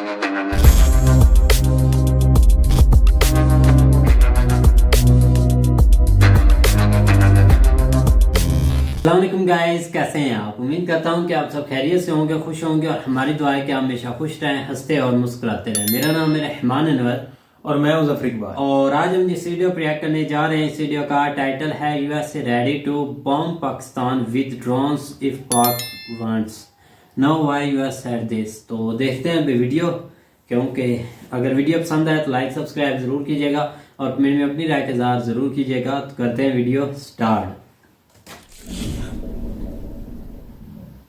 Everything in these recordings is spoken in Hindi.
अस्सलामुअलैकुम गाइस, कैसे हैं आप। उम्मीद करता हूं कि आप सब खैरियत से होंगे, खुश होंगे और हमारी दुआ है कि आप हमेशा खुश रहें, हंसते और मुस्कुराते रहें। मेरा नाम है रहमान अनवर और मैं हूं ज़फर इकबाल। और आज हम जिस वीडियो पर रिएक्ट करने जा रहे हैं, इस वीडियो का टाइटल है USA ready to bomb Pakistan with drones if Pak wants no why US said this. तो देखते हैं अभी वीडियो, क्योंकि अगर वीडियो पसंद आए तो लाइक सब्सक्राइब जरूर कीजिएगा और कमेंट में अपनी राय का इज़हार जरूर कीजिएगा। तो करते हैं वीडियो स्टार्ट।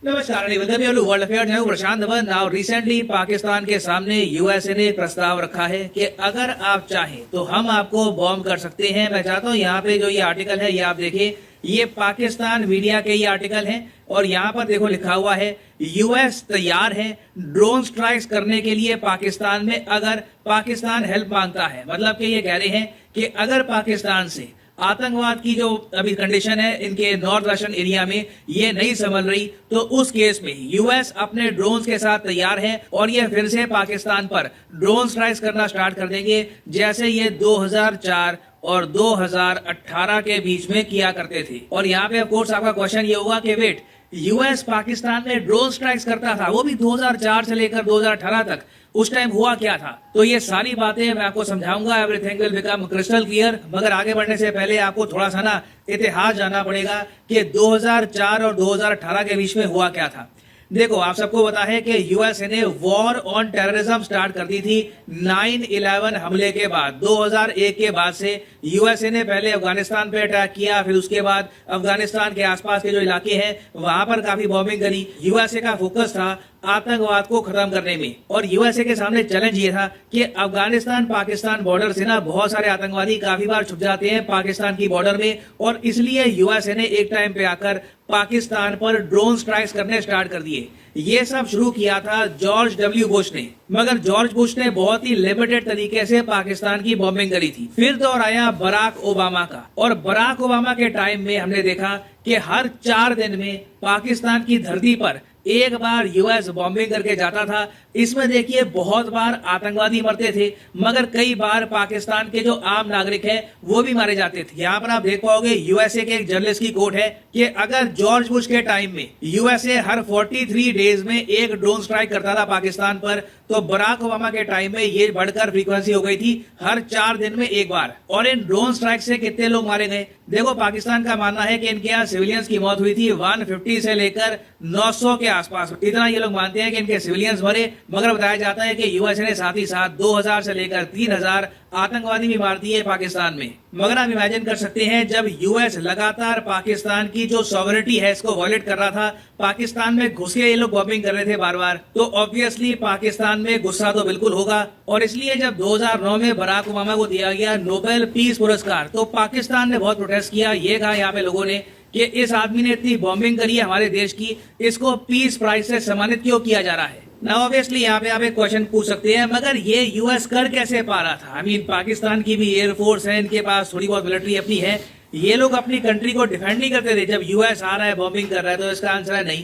नमस्कार, वर्ल्ड अफेयर है प्रशांत धवन। नाउ रिसेंटली पाकिस्तान के सामने यूएसए ने एक प्रस्ताव रखा है कि अगर आप चाहें तो हम आपको बॉम्ब कर सकते हैं। मैं चाहता हूं यहाँ पे जो ये आर्टिकल है ये आप देखिए, ये पाकिस्तान मीडिया के ये आर्टिकल है और यहाँ पर देखो लिखा हुआ है यूएस तैयार है ड्रोन स्ट्राइक्स करने के लिए पाकिस्तान में अगर पाकिस्तान हेल्प मांगता है। मतलब कि ये कह रहे हैं कि अगर पाकिस्तान से आतंकवाद की जो अभी कंडीशन है इनके नॉर्थ वेस्टर्न एरिया में ये नहीं संभल रही, तो उस केस में यूएस अपने ड्रोन्स के साथ तैयार है और ये फिर से पाकिस्तान पर ड्रोन स्ट्राइक्स करना स्टार्ट कर देंगे, जैसे ये 2004 और 2018 के बीच में किया करते थे। और यहाँ पे ऑफ कोर्स आपका क्वेश्चन ये होगा कि वेट, यूएस पाकिस्तान में ड्रोन स्ट्राइक्स करता था, वो भी 2004 से लेकर 2018 तक, उस टाइम हुआ क्या था? तो ये सारी बातें मैं आपको समझाऊंगा। Everything will become crystal clear. मगर आगे बढ़ने से पहले आपको थोड़ा सा ना इतिहास जानना पड़ेगा कि 2004 और 2018 के बीच में हुआ क्या था। देखो, आप सबको पता है कि यूएसए ने वॉर ऑन टेररिज्म स्टार्ट कर दी थी 9/11 हमले के बाद। 2001 के बाद से यूएसए ने पहले अफगानिस्तान पे अटैक किया, फिर उसके बाद अफगानिस्तान के आसपास के जो इलाके हैं वहां पर काफी बॉम्बिंग करी। यूएसए का फोकस था आतंकवाद को खत्म करने में और यूएसए के सामने चैलेंज ये था कि अफगानिस्तान पाकिस्तान बॉर्डर से ना बहुत सारे आतंकवादी काफी बार छुप जाते हैं पाकिस्तान की बॉर्डर में, और इसलिए यूएसए ने एक टाइम पे आकर पाकिस्तान पर ड्रोन स्ट्राइक्स करने स्टार्ट कर दिए। ये सब शुरू किया था जॉर्ज डब्ल्यू बुश ने, मगर जॉर्ज बुश ने बहुत ही लिमिटेड तरीके से पाकिस्तान की बॉम्बिंग करी थी। फिर दौर आया बराक ओबामा का, और बराक ओबामा के टाइम में हमने देखा कि हर 4 दिन में पाकिस्तान की धरती पर एक बार यूएस बॉम्बिंग करके जाता था। इसमें देखिए बहुत बार आतंकवादी मरते थे, मगर कई बार पाकिस्तान के जो आम नागरिक हैं वो भी मारे जाते थे। यहाँ पर आप देख पाओगे यूएसए के एक जर्नलिस्ट की कोट है कि अगर जॉर्ज बुश के टाइम में यूएसए हर 43 डेज में एक ड्रोन स्ट्राइक करता था पाकिस्तान पर, तो बराक ओबामा के टाइम में ये बढ़कर फ्रीक्वेंसी हो गई थी हर 4 दिन में एक बार। और इन ड्रोन स्ट्राइक से कितने लोग मारे गए? देखो, पाकिस्तान का मानना है कि इनके यहाँ सिविलियंस की मौत हुई थी 150 से लेकर 900 के आसपास। इतना ये लोग मानते हैं कि इनके सिविलियंस मरे, मगर बताया जाता है कि यूएसए ने साथ ही साथ 2000 से लेकर 3000 आतंकवादी भी मार दिए पाकिस्तान में। मगर आप इमेजिन कर सकते हैं, जब यूएस लगातार पाकिस्तान की जो सॉवरेनिटी है इसको वॉयलेट कर रहा था, पाकिस्तान में घुस के ये लोग बॉम्बिंग कर रहे थे बार बार, तो ऑब्वियसली पाकिस्तान में गुस्सा तो बिल्कुल होगा। और इसलिए जब 2009 में बराक ओबामा को दिया गया नोबेल पीस पुरस्कार, तो पाकिस्तान ने बहुत प्रोटेस्ट किया। ये कहा यहाँ पे लोगों ने कि इस आदमी ने इतनी बॉम्बिंग करी है हमारे देश की, इसको पीस प्राइज से सम्मानित क्यों किया जा रहा है? ना ऑब्वियसली यहाँ पे आप एक क्वेश्चन पूछ सकते हैं, मगर ये यूएस कर कैसे पा रहा था? आई मीन पाकिस्तान की भी एयरफोर्स है, इनके पास थोड़ी बहुत मिलिट्री अपनी है, ये लोग अपनी कंट्री को डिफेंड नहीं करते थे जब यूएस आ रहा है बॉम्बिंग कर रहा है? तो इसका आंसर है नहीं।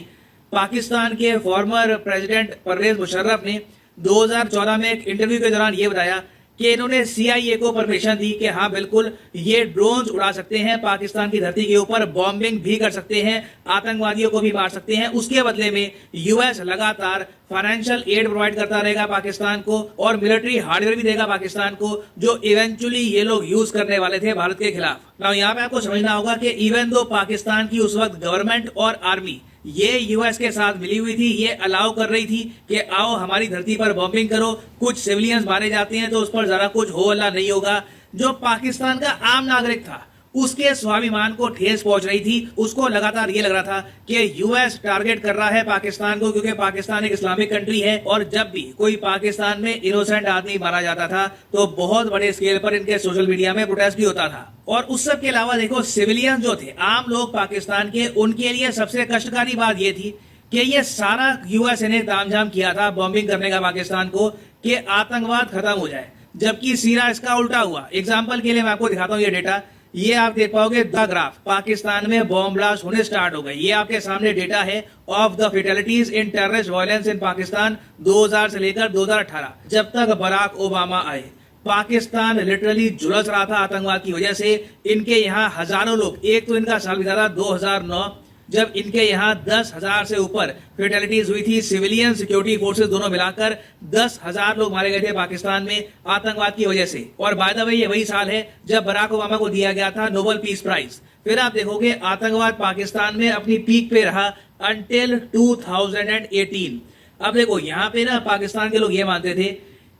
पाकिस्तान के फॉर्मर प्रेसिडेंट परवेज मुशर्रफ ने 2014 में एक इंटरव्यू के दौरान ये बताया कि इन्होंने सीआईए को परमिशन दी कि हाँ बिल्कुल ये ड्रोन्स उड़ा सकते हैं, पाकिस्तान की धरती के ऊपर बॉम्बिंग भी कर सकते हैं, आतंकवादियों को भी मार सकते हैं। उसके बदले में यूएस लगातार फाइनेंशियल एड प्रोवाइड करता रहेगा पाकिस्तान को और मिलिट्री हार्डवेयर भी देगा पाकिस्तान को, जो इवेंचुअली ये लोग यूज करने वाले थे भारत के खिलाफ। ना यहाँ पे आपको समझना होगा कि इवन दो पाकिस्तान की उस वक्त गवर्नमेंट और आर्मी ये यूएस के साथ मिली हुई थी, ये अलाउ कर रही थी कि आओ हमारी धरती पर बॉम्बिंग करो, कुछ सिविलियंस मारे जाते हैं तो उस पर जरा कुछ हो अल्लाह नहीं होगा। जो पाकिस्तान का आम नागरिक था उसके स्वाभिमान को ठेस पहुंच रही थी, उसको लगातार ये लग रहा था कि यूएस टारगेट कर रहा है पाकिस्तान को, क्योंकि पाकिस्तान एक इस्लामिक कंट्री है और जब भी कोई पाकिस्तान में इनोसेंट आदमी मारा जाता था तो बहुत बड़े स्केल पर इनके सोशल मीडिया में प्रोटेस्ट भी होता था। और उस सब के अलावा देखो, सिविलियन जो थे, आम लोग पाकिस्तान के, उनके लिए सबसे कष्टकारी बात यह थी कि ये सारा यूएसए ने तामझाम किया था बॉम्बिंग करने का पाकिस्तान को कि आतंकवाद खत्म हो जाए, जबकि सीरा इसका उल्टा हुआ। एग्जाम्पल के लिए मैं आपको दिखाता हूँ ये डेटा ये आप देख पाओगे द ग्राफ, पाकिस्तान में बॉम्ब ब्लास्ट होने स्टार्ट हो गए। ये आपके सामने डेटा है of the fatalities in terrorist violence in Pakistan 2000 से लेकर 2018, जब तक बराक ओबामा आए। पाकिस्तान लिटरली झुलस रहा था आतंकवाद की वजह से। इनके यहाँ हजारों लोग, एक तो इनका साल बीता था 2009 जब इनके यहाँ 10,000 से ऊपर फेटेलिटीज हुई थी, सिविलियन सिक्योरिटी फोर्सेस दोनों मिलाकर 10,000 लोग मारे गए थे पाकिस्तान में आतंकवाद की वजह से। और बाय द वे ये वही साल है जब बराक ओबामा को दिया गया था नोबेल पीस प्राइज। फिर आप देखोगे आतंकवाद पाकिस्तान में अपनी पीक पे रहा अंटिल 2018। अब देखो यहाँ पे ना पाकिस्तान के लोग ये मानते थे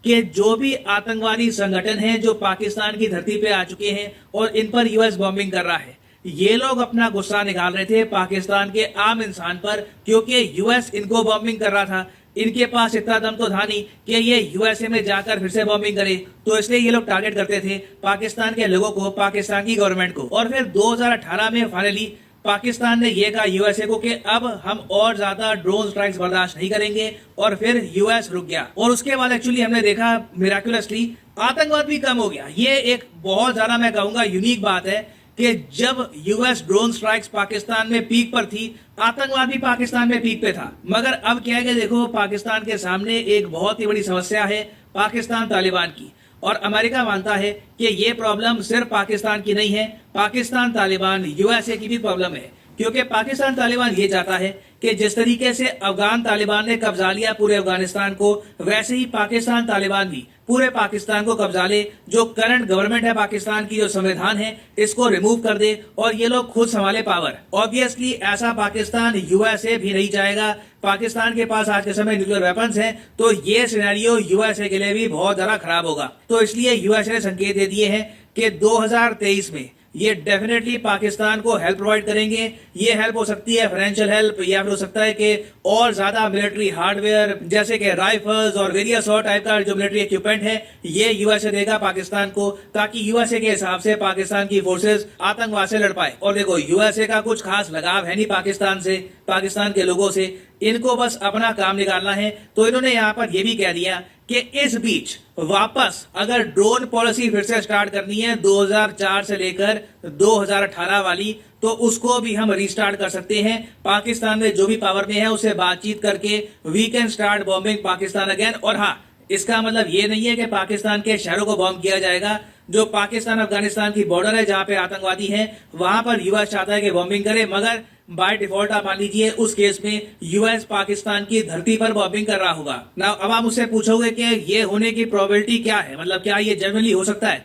कि जो भी आतंकवादी संगठन हैं जो पाकिस्तान की धरती पे आ चुके हैं और इन पर यूएस बॉम्बिंग कर रहा है, ये लोग अपना गुस्सा निकाल रहे थे पाकिस्तान के आम इंसान पर, क्योंकि यूएस इनको बॉम्बिंग कर रहा था। इनके पास इतना दम तो था नहीं कि ये यूएसए में जाकर फिर से बॉम्बिंग करे, तो इसलिए ये लोग टारगेट करते थे पाकिस्तान के लोगों को, पाकिस्तान की गवर्नमेंट को। और फिर 2018 में फाइनली पाकिस्तान ने यह कहा यूएसए को कि अब हम और ज्यादा ड्रोन स्ट्राइक्स बर्दाश्त नहीं करेंगे, और फिर यूएस रुक गया। और उसके बाद एक्चुअली हमने देखा मिराक्युलसली आतंकवाद भी कम हो गया। ये एक बहुत ज्यादा मैं कहूंगा यूनिक बात है कि जब यूएस ड्रोन स्ट्राइक्स पाकिस्तान में पीक पर थी, आतंकवाद भी पाकिस्तान में पीक पे था। मगर अब क्या है कि देखो पाकिस्तान के सामने एक बहुत ही बड़ी समस्या है पाकिस्तान तालिबान की, और अमेरिका मानता है कि ये प्रॉब्लम सिर्फ पाकिस्तान की नहीं है, पाकिस्तान तालिबान यूएसए की भी प्रॉब्लम है। क्योंकि पाकिस्तान तालिबान ये चाहता है कि जिस तरीके से अफगान तालिबान ने कब्जा लिया पूरे अफगानिस्तान को, वैसे ही पाकिस्तान तालिबान भी पूरे पाकिस्तान को कब्जा ले। जो करंट गवर्नमेंट है पाकिस्तान की, जो संविधान है, इसको रिमूव कर दे और ये लोग खुद संभाले पावर। ऑब्वियसली ऐसा पाकिस्तान यूएसए भी नहीं चाहेगा। पाकिस्तान के पास आज के समय न्यूक्लियर वेपन्स हैं, तो ये सिनेरियो यूएसए के लिए भी बहुत ज्यादा खराब होगा। तो इसलिए यूएसए ने संकेत दे दिए हैं कि 2023 में ये डेफिनेटली पाकिस्तान को हेल्प प्रोवाइड करेंगे। ये हेल्प हो सकती है फाइनेंशियल हेल्प, या फिर हो सकता है कि और ज्यादा मिलिट्री हार्डवेयर जैसे कि राइफल्स और वेरियस और टाइप का जो मिलिट्री इक्विपमेंट है, ये यूएसए देगा पाकिस्तान को, ताकि यूएसए के हिसाब से पाकिस्तान की फोर्सेस आतंकवाद से लड़ पाए। और देखो यूएसए का कुछ खास लगाव है नहीं पाकिस्तान से, पाकिस्तान के लोगों से, इनको बस अपना काम निकालना है। तो इन्होंने यहाँ पर यह भी कह दिया कि इस बीच वापस अगर ड्रोन पॉलिसी फिर से स्टार्ट करनी है 2004 से लेकर 2018 वाली, तो उसको भी हम रिस्टार्ट कर सकते हैं। पाकिस्तान में जो भी पावर में है उससे बातचीत करके we can start bombing Pakistan again. और हाँ, इसका मतलब ये नहीं है कि पाकिस्तान के शहरों को बॉम्ब किया जाएगा। जो पाकिस्तान अफगानिस्तान की बॉर्डर है जहां पे आतंकवादी हैं, वहां पर यूएस चाहता है कि बॉम्बिंग करे, मगर बाय डिफॉल्ट आप मान लीजिए उस केस में यूएस पाकिस्तान की धरती पर बॉम्बिंग कर रहा होगा ना। अब आप मुझसे पूछोगे कि ये होने की प्रोबेबिलिटी क्या है, मतलब क्या ये जनरली हो सकता है?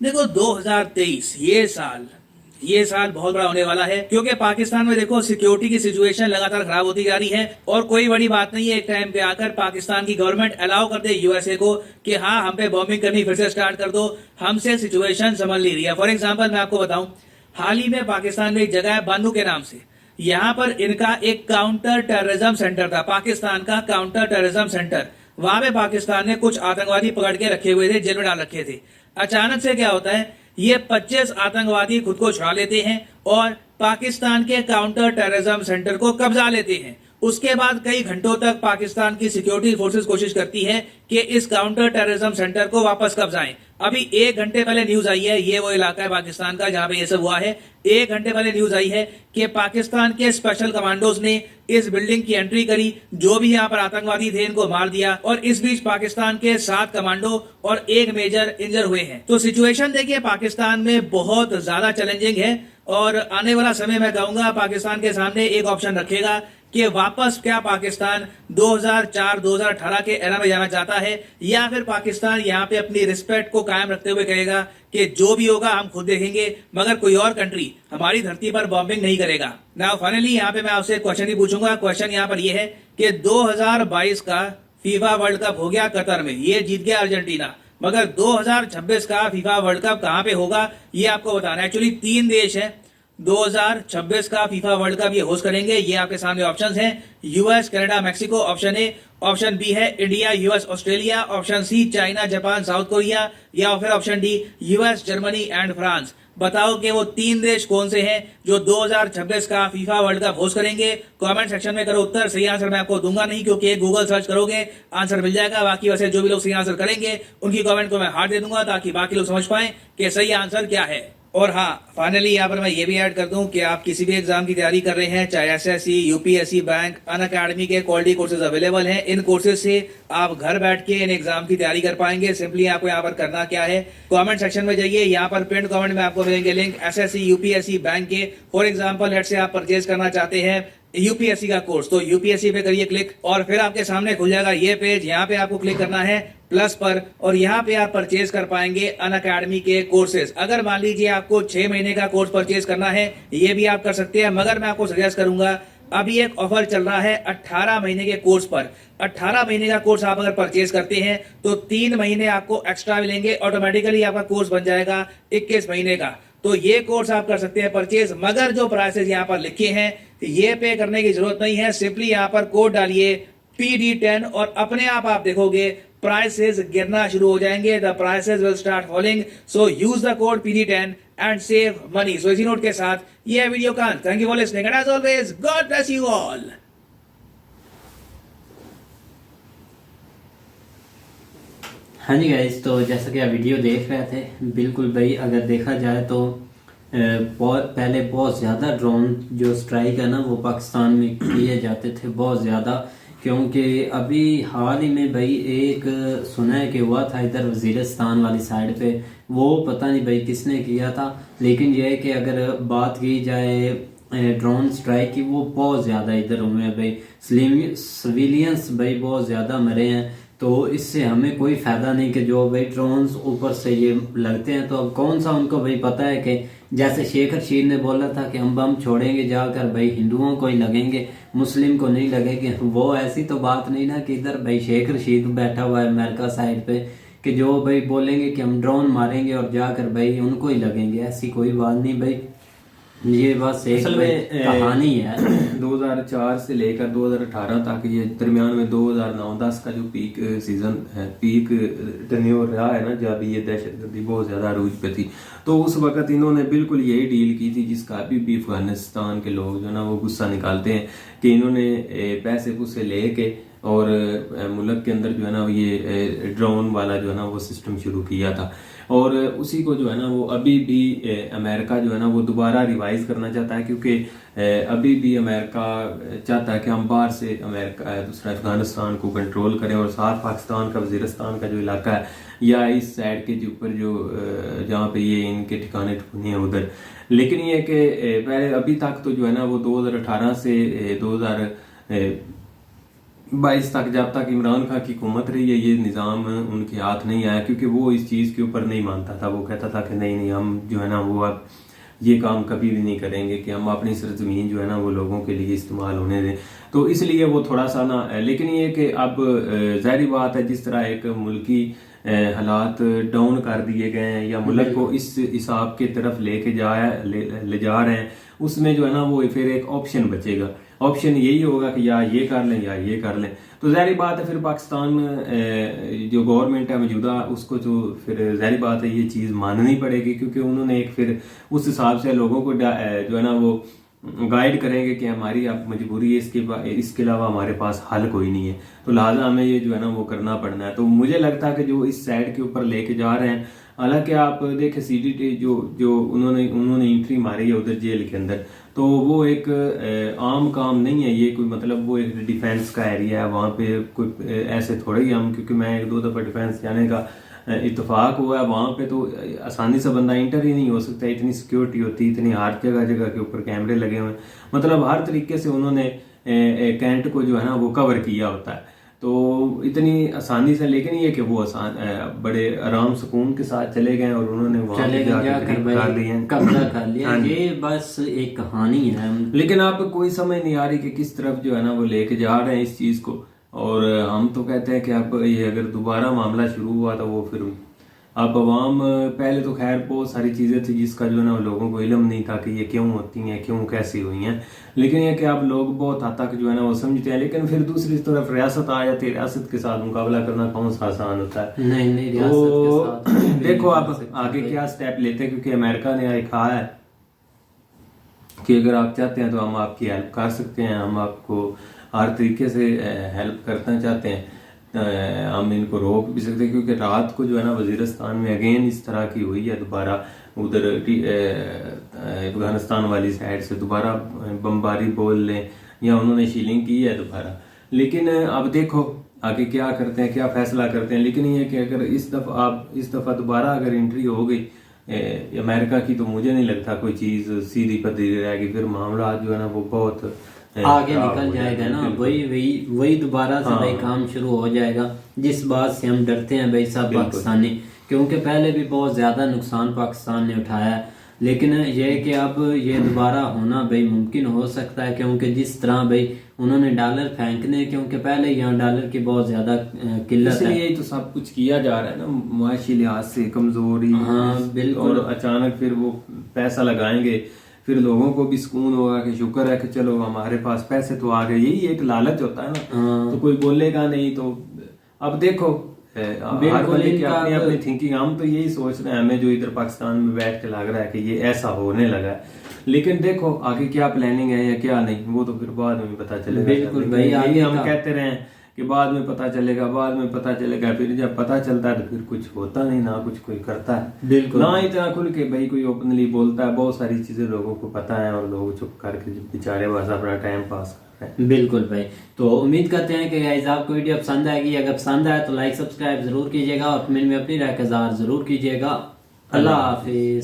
देखो 2023 ये साल बहुत बड़ा होने वाला है, क्योंकि पाकिस्तान में देखो सिक्योरिटी की सिचुएशन लगातार खराब होती जा रही है। और कोई बड़ी बात नहीं है एक टाइम पे आकर पाकिस्तान की गवर्नमेंट अलाउ कर दे यूएसए को कि हाँ हम पे बॉम्बिंग करनी फिर से स्टार्ट कर दो, हमसे सिचुएशन संभल नहीं रही है। फॉर एग्जाम्पल मैं आपको बताऊं, हाल ही में पाकिस्तान में एक जगह है बानू के नाम से, यहाँ पर इनका एक काउंटर टेररिज्म सेंटर था, पाकिस्तान का काउंटर टेररिज्म सेंटर। वहां पे पाकिस्तान ने कुछ आतंकवादी पकड़ के रखे हुए थे, जेल में डाल रखे थे। अचानक से क्या होता है, ये 25 आतंकवादी खुद को छुड़ा लेते हैं और पाकिस्तान के काउंटर टेररिज्म सेंटर को कब्जा लेते हैं। उसके बाद कई घंटों तक पाकिस्तान की सिक्योरिटी फोर्सेस कोशिश करती है कि इस काउंटर टेररिज्म सेंटर को वापस कब्जाएं। अभी 1 घंटे पहले न्यूज आई है, ये वो इलाका है पाकिस्तान का जहां पे ये सब हुआ है। 1 घंटे पहले न्यूज आई है कि पाकिस्तान के स्पेशल कमांडोज ने इस बिल्डिंग की एंट्री करी, जो भी यहाँ पर आतंकवादी थे इनको मार दिया। और इस बीच पाकिस्तान के 7 कमांडो और 1 मेजर इंजर हुए हैं। तो सिचुएशन देखिए पाकिस्तान में बहुत ज्यादा चैलेंजिंग है, और आने वाला समय मैं कहूंगा पाकिस्तान के सामने एक ऑप्शन रखेगा कि वापस क्या पाकिस्तान 2004-2018 के एरा में जाना चाहता है, या फिर पाकिस्तान यहाँ पे अपनी रिस्पेक्ट को कायम रखते हुए कहेगा कि जो भी होगा हम खुद देखेंगे, मगर कोई और कंट्री हमारी धरती पर बॉम्बिंग नहीं करेगा। नाउ फाइनली यहाँ पे मैं आपसे क्वेश्चन ही पूछूंगा। क्वेश्चन यहाँ पर यह है कि 2022 का फीफा वर्ल्ड कप हो गया कतर में, ये जीत गया अर्जेंटीना, मगर 2026 का फीफा वर्ल्ड कप कहां पे होगा ये आपको बताना है। एक्चुअली 3 देश है 2026 का फीफा वर्ल्ड कप ये होस्ट करेंगे। ये आपके सामने ऑप्शंस हैं, US, Canada, Mexico option A, option B है India, US, Australia, option C China, Japan, South Korea, या फिर option D US, Germany and France. बताओ कि वो 3 देश कौन से हैं जो 2026 का फीफा वर्ल्ड कप होस्ट करेंगे। कमेंट सेक्शन में करो उत्तर। सही आंसर मैं आपको दूंगा नहीं, क्योंकि गूगल सर्च करोगे आंसर मिल जाएगा। बाकी वैसे जो भी लोग सही आंसर करेंगे उनकी कमेंट को मैं हार्ट दे दूंगा, ताकि बाकी लोग समझ पाए कि सही आंसर क्या है। और हाँ, फाइनली यहाँ पर मैं ये भी ऐड कर दूं कि आप किसी भी एग्जाम की तैयारी कर रहे हैं, चाहे एसएससी, यूपीएससी, बैंक, अनअकैडमी के क्वालिटी कोर्सेज अवेलेबल हैं। इन कोर्सेज से आप घर बैठ के इन एग्जाम की तैयारी कर पाएंगे। सिंपली आपको यहाँ पर करना क्या है, कमेंट सेक्शन में जाइए, यहाँ पर पिन कमेंट में आपको मिलेंगे लिंक एसएससी, यूपीएससी, बैंक के। फॉर एग्जाम्पल लेट से आप परचेज करना चाहते हैं यूपीएससी का कोर्स, तो यूपीएससी पे करिए क्लिक और फिर आपके सामने खुल जाएगा ये पेज। यहाँ पे आपको क्लिक करना है प्लस पर और यहाँ पे आप परचेज कर पाएंगे अनअकैडमी के कोर्सेज। अगर मान लीजिए आपको 6 महीने का कोर्स परचेज करना है, ये भी आप कर सकते हैं, मगर मैं आपको सजेस्ट करूंगा, अभी एक ऑफर चल रहा है 18 महीने के कोर्स पर। 18 महीने का कोर्स आप अगर परचेज करते हैं तो 3 महीने आपको एक्स्ट्रा मिलेंगे, ऑटोमेटिकली आपका कोर्स बन जाएगा 21 महीने का। तो ये कोर्स आप कर सकते हैं परचेज, मगर जो प्राइसेस यहाँ पर लिखे हैं ये पे करने की जरूरत नहीं है। सिंपली यहाँ पर कोड डालिए PD10 और अपने आप देखोगे प्राइसेस गिरना शुरू हो जाएंगे। The prices will start falling, so use the code PD10 and save money. So इसी नोट के साथ ये वीडियो का thank you for listening and as always God bless you all. हाँ जी गाइस, तो जैसा कि आप वीडियो देख रहे थे, बिल्कुल भाई अगर देखा जाए तो पहले बहुत ज़्यादा ड्रोन जो स्ट्राइक है ना वो पाकिस्तान में किए जाते थे, बहुत ज़्यादा। क्योंकि अभी हाल ही में भाई एक सुना है कि हुआ था इधर वजीरिस्तान वाली साइड पे, वो पता नहीं भाई किसने किया था, लेकिन यह है कि अगर बात की जाए ड्रोन स्ट्राइक की, वो बहुत ज़्यादा इधर हुए हैं भाई। सिविलियंस भाई बहुत ज़्यादा मरे हैं। तो इससे हमें कोई फ़ायदा नहीं कि जो भाई ड्रोन्स ऊपर से ये लगते हैं, तो अब कौन सा उनको भाई पता है कि जैसे शेख रशीद ने बोला था कि हम बम छोड़ेंगे जाकर भाई हिंदुओं को ही लगेंगे, मुस्लिम को नहीं लगेंगे। वो ऐसी तो बात नहीं ना कि इधर भाई शेख रशीद बैठा हुआ है अमेरिका साइड पे कि जो भाई बोलेंगे कि हम ड्रोन मारेंगे और जाकर भाई उनको ही लगेंगे, ऐसी कोई बात नहीं भाई। ये बस एक कहानी है। 2004 से लेकर 2018 तक, ये दरमियान में 2009-10 का जो पीक सीजन है, पीक टर्न्योर रहा है ना, जब ये दहशतगर्दी बहुत ज्यादा अरूज पे थी, तो उस वक्त इन्होंने बिल्कुल यही डील की थी जिसका अभी भी अफगानिस्तान के लोग जो है ना वो गुस्सा निकालते हैं कि इन्होंने पैसे पुसे लेके और मुल्क के अंदर जो है ना ये ड्रोन वाला जो है ना वो सिस्टम शुरू किया था। और उसी को जो है ना वो अभी भी अमेरिका जो है ना वो दोबारा रिवाइज करना चाहता है, क्योंकि अभी भी अमेरिका चाहता है कि हम बाहर से अमेरिका दूसरा अफगानिस्तान को कंट्रोल करें और साथ पाकिस्तान का वजीरिस्तान का जो इलाका है या इस साइड के ऊपर जो जहाँ पे ये इनके ठिकाने ठुकाने हैं उधर। लेकिन ये कि पहले अभी तक तो जो है ना वो 2018 से 2022 तक, जब तक इमरान खान की हुकूमत रही है, ये निज़ाम उनके हाथ नहीं आया, क्योंकि वो इस चीज़ के ऊपर नहीं मानता था। वो कहता था कि नहीं हम जो है ना वो अब ये काम कभी भी नहीं करेंगे कि हम अपनी सरजमीन जो है ना वो लोगों के लिए इस्तेमाल होने दें। तो इसलिए वो थोड़ा सा ना, लेकिन ये कि अब जाहिर बात है जिस तरह एक मुल्की हालात डाउन कर दिए गए हैं या मुल्क को इस हिसाब के तरफ लेके ले जा रहे हैं, उसमें जो है ना वो फिर एक ऑप्शन बचेगा। ऑप्शन यही होगा कि या ये कर लें या ये कर लें। तो जाहिर बात है फिर पाकिस्तान जो गवर्नमेंट है मौजूदा, उसको जो फिर जाहिर बात है ये चीज़ माननी पड़ेगी, क्योंकि उन्होंने एक फिर उस हिसाब से लोगों को जो है ना वो गाइड करेंगे कि हमारी अब मजबूरी है, इसके अलावा हमारे पास हल कोई नहीं है, तो लिहाजा हमें ये जो है ना वो करना पड़ना है। तो मुझे लगता है कि जो इस साइड के ऊपर लेके जा रहे हैं, हालांकि आप देखें CDT जो उन्होंने एंट्री मारी है उधर जेल के अंदर, तो वो एक आम काम नहीं है ये कोई, मतलब वो एक डिफेंस का एरिया है, वहाँ पे कोई ऐसे थोड़े ही हम, क्योंकि मैं 1-2 दफ़ा डिफेंस जाने का इत्तेफाक हुआ है, वहाँ पे तो आसानी से बंदा इंटर ही नहीं हो सकता, इतनी सिक्योरिटी होती, इतनी हर जगह जगह के ऊपर कैमरे लगे हुए हैं, मतलब हर तरीके से उन्होंने कैंट को जो है ना वो कवर किया होता है, तो इतनी आसानी से। लेकिन ये कि वो बड़े आराम सुकून के साथ चले गए और उन्होंने वहाँ कब्जा कर लिया। ये बस एक कहानी है, लेकिन आप कोई समझ नहीं आ रही कि किस तरफ जो है ना वो लेके जा रहे हैं इस चीज को। और हम तो कहते हैं कि अब ये अगर दोबारा मामला शुरू हुआ तो वो फिर अब अवाम, पहले तो खैर बहुत सारी चीज़ें थी जिसका जो है ना लोगों को इल्म नहीं था कि ये क्यों होती हैं, क्यों कैसी हुई हैं, लेकिन ये कि अब लोग बहुत हद तक जो है ना वो समझते हैं। लेकिन फिर दूसरी तरफ रियासत आ जाती है, रियासत के साथ मुकाबला करना कौन सा आसान होता है। नहीं तो देखो आप आगे क्या स्टेप लेते हैं, क्योंकि अमेरिका ने कहा है कि अगर आप चाहते हैं तो हम आपकी हेल्प कर सकते हैं, हम आपको हर तरीके से हेल्प करना चाहते हैं। हम इनको रोक भी सकते हैं, क्योंकि रात को जो है ना वजीरिस्तान में अगेन इस तरह की हुई है, दोबारा उधर अफगानिस्तान वाली साइड से दोबारा बमबारी बोल लें या उन्होंने शीलिंग की है दोबारा। लेकिन अब देखो आगे क्या करते हैं, क्या फैसला करते हैं। लेकिन ये कि अगर इस दफा दोबारा अगर एंट्री हो गई अमेरिका की, तो मुझे नहीं लगता कोई चीज सीधी पद्धति रहेगी, फिर मामला जो है ना वो बहुत आगे निकल जाएगा ना। वही दोबारा से भाई काम शुरू हो जाएगा, जिस बात से हम डरते हैं भाई सब पाकिस्तानी, क्योंकि पहले भी बहुत ज्यादा नुकसान पाकिस्तान ने उठाया है। लेकिन ये कि अब ये दोबारा होना भाई मुमकिन हो सकता है, क्योंकि जिस तरह भाई उन्होंने डॉलर फेंकने, क्योंकि पहले यहाँ डॉलर की बहुत ज्यादा किल्लत है, यही तो सब कुछ किया जा रहा है ना, मुआशी लिहाज से कमजोरी। हाँ बिल्कुल। और अचानक फिर वो पैसा लगाएंगे, फिर लोगों को भी सुकून होगा कि शुक्र है कि चलो हमारे पास पैसे तो आ गए, यही एक लालच होता है ना। तो कोई बोलेगा नहीं। तो अब देखो हर बंदे की अपनी अपनी थिंकिंग, हम तो यही सोच रहे हैं, हमें जो इधर पाकिस्तान में बैठ के लग रहा है कि ये ऐसा होने लगा है। लेकिन देखो आगे क्या प्लानिंग है या क्या नहीं, वो तो फिर बाद में पता चलेगा। बिल्कुल भाई, आगे हम कहते रहे कि बाद में पता चलेगा, बाद में पता चलेगा, फिर जब पता चलता है तो फिर कुछ होता नहीं, ना कुछ कोई करता है। बिल्कुल ना इतना खुल के भाई कोई ओपनली बोलता है। बहुत सारी चीजें लोगों को पता है और लोग चुप करके बेचारे बस अपना टाइम पास कर रहे हैं। बिल्कुल भाई। तो उम्मीद करते हैं कि गाइस आपको वीडियो पसंद आएगी। अगर पसंद आए तो लाइक सब्सक्राइब जरूर कीजिएगा और कमेंट में अपनी राय का इज़हार जरूर कीजिएगा। अल्लाह हाफिज।